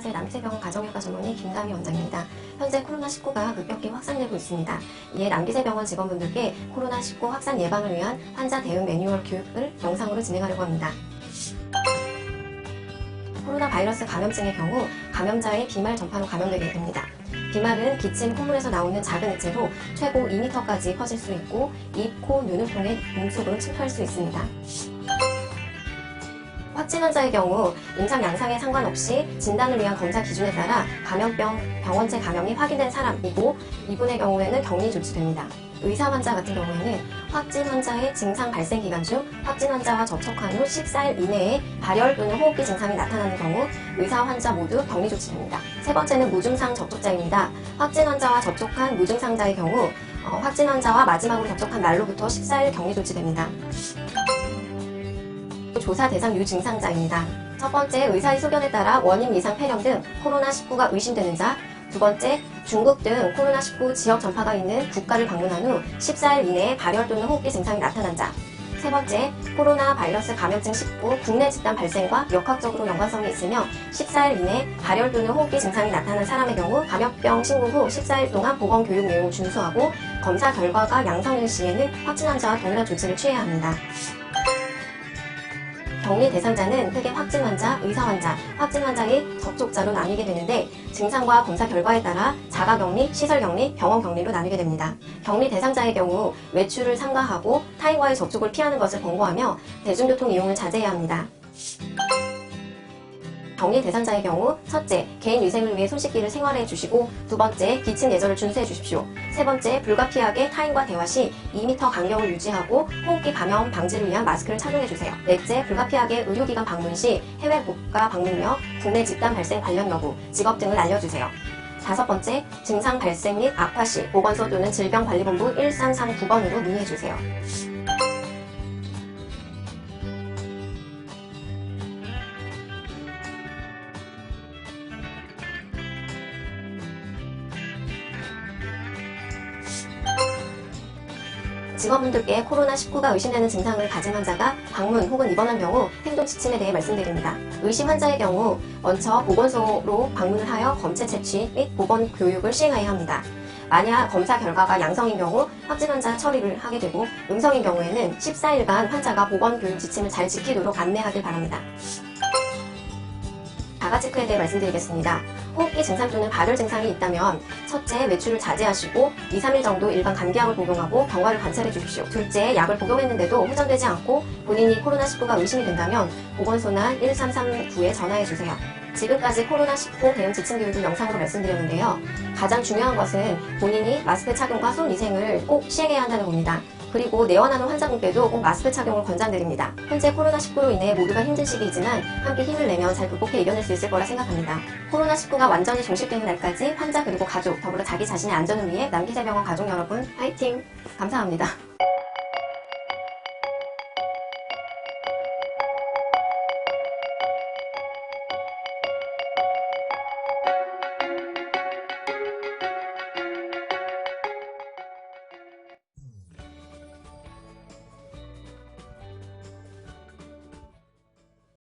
안녕하세요. 남기세병원 가정의학과 전문의 김다미 원장입니다. 현재 코로나19가 급격히 확산되고 있습니다. 이에 남기세병원 직원분들께 코로나19 확산 예방을 위한 환자 대응 매뉴얼 교육을 영상으로 진행하려고 합니다. 코로나 바이러스 감염증의 경우 감염자의 비말 전파로 감염되게 됩니다. 비말은 기침, 콧물에서 나오는 작은 액체로 최고 2m까지 퍼질 수 있고 입, 코, 눈을 통해 몸속으로 침투할 수 있습니다. 확진 환자의 경우 임상 양상에 상관없이 진단을 위한 검사 기준에 따라 감염병, 병원체 감염이 확인된 사람이고 이분의 경우에는 격리 조치됩니다. 의사 환자 같은 경우에는 확진 환자의 증상 발생 기간 중 확진 환자와 접촉한 후 14일 이내에 발열 또는 호흡기 증상이 나타나는 경우 의사 환자 모두 격리 조치됩니다. 세 번째는 무증상 접촉자입니다. 확진 환자와 접촉한 무증상자의 경우 확진 환자와 마지막으로 접촉한 날로부터 14일 격리 조치됩니다. 조사 대상 유증상자입니다. 첫 번째, 의사의 소견에 따라 원인 이상 폐렴 등 코로나19가 의심되는 자. 두 번째, 중국 등 코로나19 지역 전파가 있는 국가를 방문한 후 14일 이내에 발열 또는 호흡기 증상이 나타난 자. 세 번째, 코로나 바이러스 감염증 19 국내 집단 발생과 역학적으로 연관성이 있으며 14일 이내에 발열 또는 호흡기 증상이 나타난 사람의 경우 감염병 신고 후 14일 동안 보건교육 내용을 준수하고 검사 결과가 양성일 시에는 확진 환자와 동일한 조치를 취해야 합니다. 격리 대상자는 크게 확진 환자, 의사 환자, 확진 환자의 접촉자로 나뉘게 되는데 증상과 검사 결과에 따라 자가격리, 시설격리, 병원격리로 나뉘게 됩니다. 격리 대상자의 경우 외출을 삼가하고 타인과의 접촉을 피하는 것을 권고하며 대중교통 이용을 자제해야 합니다. 격리 대상자의 경우 첫째, 개인 위생을 위해 손 씻기를 생활해 주시고 두 번째, 기침 예절을 준수해 주십시오. 세 번째, 불가피하게 타인과 대화 시 2m 간격을 유지하고 호흡기 감염 방지를 위한 마스크를 착용해 주세요. 넷째, 불가피하게 의료기관 방문 시 해외 국가 방문며 국내 집단 발생 관련 여부, 직업 등을 알려주세요. 다섯 번째, 증상 발생 및 악화 시 보건소 또는 질병관리본부 1339번으로 문의해 주세요. 직원분들께 코로나19가 의심되는 증상을 가진 환자가 방문 혹은 입원한 경우 행동 지침에 대해 말씀드립니다. 의심 환자의 경우 먼저 보건소로 방문을 하여 검체 채취 및 보건 교육을 시행해야 합니다. 만약 검사 결과가 양성인 경우 확진 환자 처리를 하게 되고 음성인 경우에는 14일간 환자가 보건 교육 지침을 잘 지키도록 안내하길 바랍니다. 자가체크에 대해 말씀드리겠습니다. 호흡기 증상 또는 발열 증상이 있다면 첫째, 외출을 자제하시고 2-3일 정도 일반 감기약을 복용하고 경과를 관찰해 주십시오. 둘째, 약을 복용했는데도 회전되지 않고 본인이 코로나19가 의심이 된다면 보건소나 1339에 전화해 주세요. 지금까지 코로나19 대응 지침 교육을 영상으로 말씀드렸는데요. 가장 중요한 것은 본인이 마스크 착용과 손 위생을 꼭 시행해야 한다는 겁니다. 그리고 내원하는 환자분께도 꼭 마스크 착용을 권장드립니다. 현재 코로나19로 인해 모두가 힘든 시기이지만 함께 힘을 내면 잘 극복해 이겨낼 수 있을 거라 생각합니다. 코로나19가 완전히 종식되는 날까지 환자 그리고 가족, 더불어 자기 자신의 안전을 위해 남기세병원 가족 여러분 화이팅! 감사합니다.